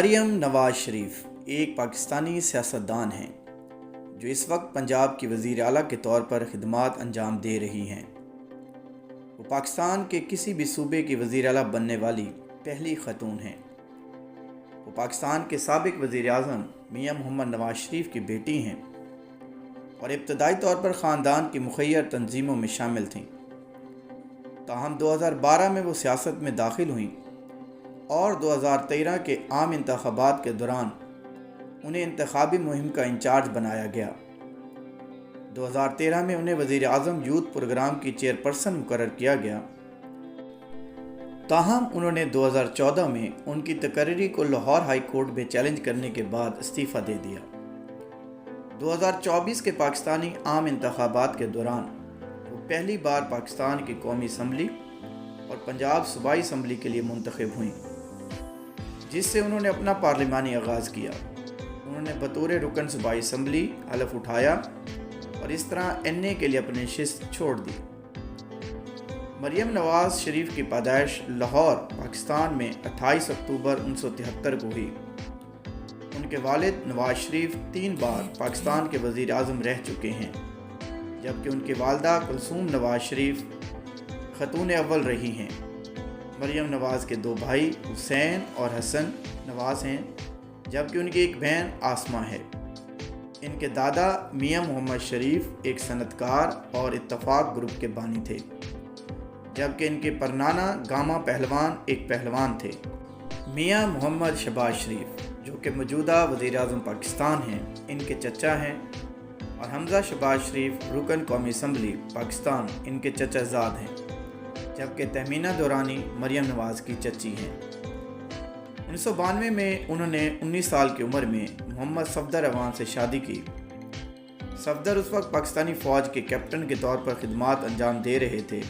مریم نواز شریف ایک پاکستانی سیاستدان ہیں جو اس وقت پنجاب کی وزیر اعلیٰ کے طور پر خدمات انجام دے رہی ہیں۔ وہ پاکستان کے کسی بھی صوبے کی وزیر اعلیٰ بننے والی پہلی خاتون ہیں۔ وہ پاکستان کے سابق وزیر اعظم میاں محمد نواز شریف کی بیٹی ہیں اور ابتدائی طور پر خاندان کی مخیر تنظیموں میں شامل تھیں۔ تاہم 2012 میں وہ سیاست میں داخل ہوئیں اور 2013 کے عام انتخابات کے دوران انہیں انتخابی مہم کا انچارج بنایا گیا۔ 2013 میں انہیں وزیر اعظم یوتھ پروگرام کی چیئرپرسن مقرر کیا گیا۔ تاہم انہوں نے 2014 میں ان کی تقرری کو لاہور ہائی کورٹ میں چیلنج کرنے کے بعد استعفیٰ دے دیا۔ 2024 کے پاکستانی عام انتخابات کے دوران وہ پہلی بار پاکستان کی قومی اسمبلی اور پنجاب صوبائی اسمبلی کے لیے منتخب ہوئیں، جس سے انہوں نے اپنا پارلیمانی آغاز کیا۔ انہوں نے بطور رکن صوبائی اسمبلی حلف اٹھایا اور اس طرح NA کے لیے اپنی نشست چھوڑ دی۔ مریم نواز شریف کی پیدائش لاہور، پاکستان میں 28 اکتوبر 1973 کو ہوئی۔ ان کے والد نواز شریف 3 بار پاکستان کے وزیر اعظم رہ چکے ہیں، جبکہ ان کی والدہ کلثوم نواز شریف خاتون اول رہی ہیں۔ مریم نواز کے 2 بھائی حسین اور حسن نواز ہیں، جبکہ ان کی ایک بہن آسمہ ہے۔ ان کے دادا میاں محمد شریف ایک صنعت کار اور اتفاق گروپ کے بانی تھے، جبکہ ان کے پرنانا گاما پہلوان ایک پہلوان تھے۔ میاں محمد شہباز شریف جو کہ موجودہ وزیر اعظم پاکستان ہیں، ان کے چچا ہیں، اور حمزہ شہباز شریف رکن قومی اسمبلی پاکستان ان کے چچا زاد ہیں، جبکہ تہمینہ دورانی مریم نواز کی چچی ہیں۔ 1992 میں انہوں نے 19 سال کی عمر میں محمد صفدر اعوان سے شادی کی۔ صفدر اس وقت پاکستانی فوج کے کیپٹن کے طور پر خدمات انجام دے رہے تھے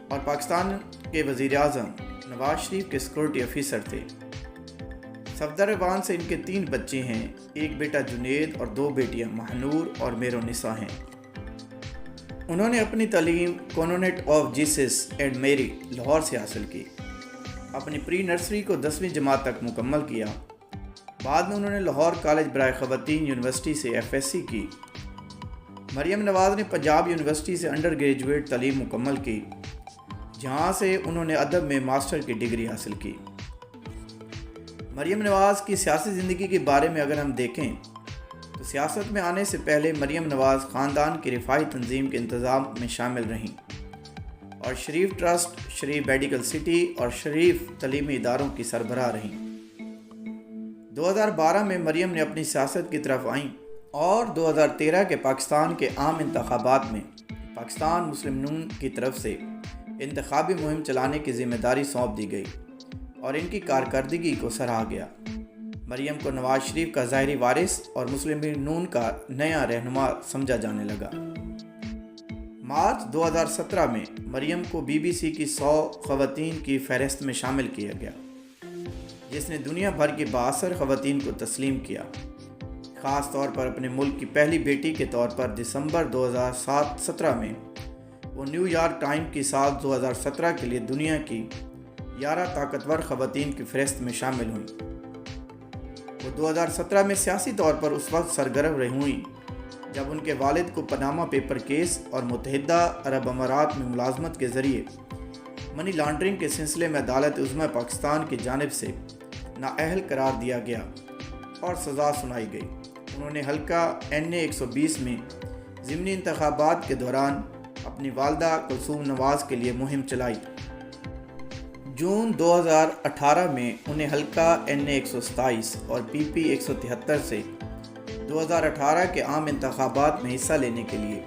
اور پاکستان کے وزیر اعظم نواز شریف کے سیکورٹی افیسر تھے۔ صفدر اعوان سے ان کے 3 بچے ہیں، ایک بیٹا جنید اور 2 بیٹیاں مہنور اور مہرالنساء ہیں۔ انہوں نے اپنی تعلیم کانوینٹ آف جیسس اینڈ میری لاہور سے حاصل کی۔ اپنی پری نرسری کو 10ویں جماعت تک مکمل کیا۔ بعد میں انہوں نے لاہور کالج برائے خواتین یونیورسٹی سے FSc کی۔ مریم نواز نے پنجاب یونیورسٹی سے انڈر گریجویٹ تعلیم مکمل کی، جہاں سے انہوں نے ادب میں ماسٹر کی ڈگری حاصل کی۔ مریم نواز کی سیاسی زندگی کے بارے میں اگر ہم دیکھیں تو سیاست میں آنے سے پہلے مریم نواز خاندان کی رفاہی تنظیم کے انتظام میں شامل رہیں اور شریف ٹرسٹ، شریف میڈیکل سٹی اور شریف تعلیمی اداروں کی سربراہ رہیں۔ 2012 میں مریم نے اپنی سیاست کی طرف آئیں اور 2013 کے پاکستان کے عام انتخابات میں پاکستان مسلم نون کی طرف سے انتخابی مہم چلانے کی ذمہ داری سونپ دی گئی اور ان کی کارکردگی کو سراہا گیا۔ مریم کو نواز شریف کا ظاہری وارث اور مسلم نون کا نیا رہنما سمجھا جانے لگا۔ مارچ 2017 میں مریم کو BBC کی 100 خواتین کی فہرست میں شامل کیا گیا، جس نے دنیا بھر کی بااثر خواتین کو تسلیم کیا۔ خاص طور پر اپنے ملک کی پہلی بیٹی کے طور پر دسمبر 2017 میں وہ نیو یارک ٹائم کی سال 2017 کے لیے دنیا کی 11 طاقتور خواتین کی فہرست میں شامل ہوئیں۔ وہ 2017 میں سیاسی طور پر اس وقت سرگرم رہی ہوئیں جب ان کے والد کو پاناما پیپر کیس اور متحدہ عرب امارات میں ملازمت کے ذریعے منی لانڈرنگ کے سلسلے میں عدالت عظمیٰ پاکستان کی جانب سے نااہل قرار دیا گیا اور سزا سنائی گئی۔ انہوں نے حلقہ NA 120 میں ضمنی انتخابات کے دوران اپنی والدہ کلثوم نواز کے لیے مہم چلائی۔ جون 2018 میں انہیں حلقہ NA 127 اور PP 173 سے 2018 کے عام انتخابات میں حصہ لینے کے لیے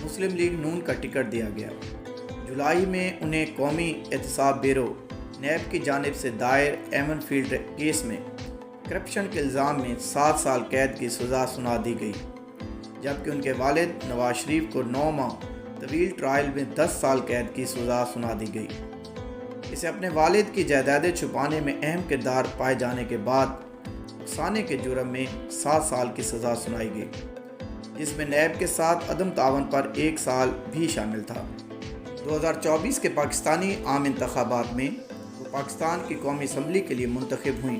مسلم لیگ نون کا ٹکٹ دیا گیا۔ جولائی میں انہیں قومی احتساب بیورو NAB کی جانب سے دائر ایمن فیلڈ کیس میں کرپشن کے الزام میں 7 سال قید کی سزا سنا دی گئی، جبکہ ان کے والد نواز شریف کو 9 ماہ طویل ٹرائل میں 10 سال قید کی سزا سنا دی گئی۔ اسے اپنے والد کی جائیدادیں چھپانے میں اہم کردار پائے جانے کے بعد اکسانے کے جرم میں 7 سال کی سزا سنائی گئی، جس میں NAB کے ساتھ عدم تعاون پر 1 سال بھی شامل تھا۔ 2024 کے پاکستانی عام انتخابات میں وہ پاکستان کی قومی اسمبلی کے لیے منتخب ہوئیں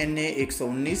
NA 119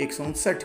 159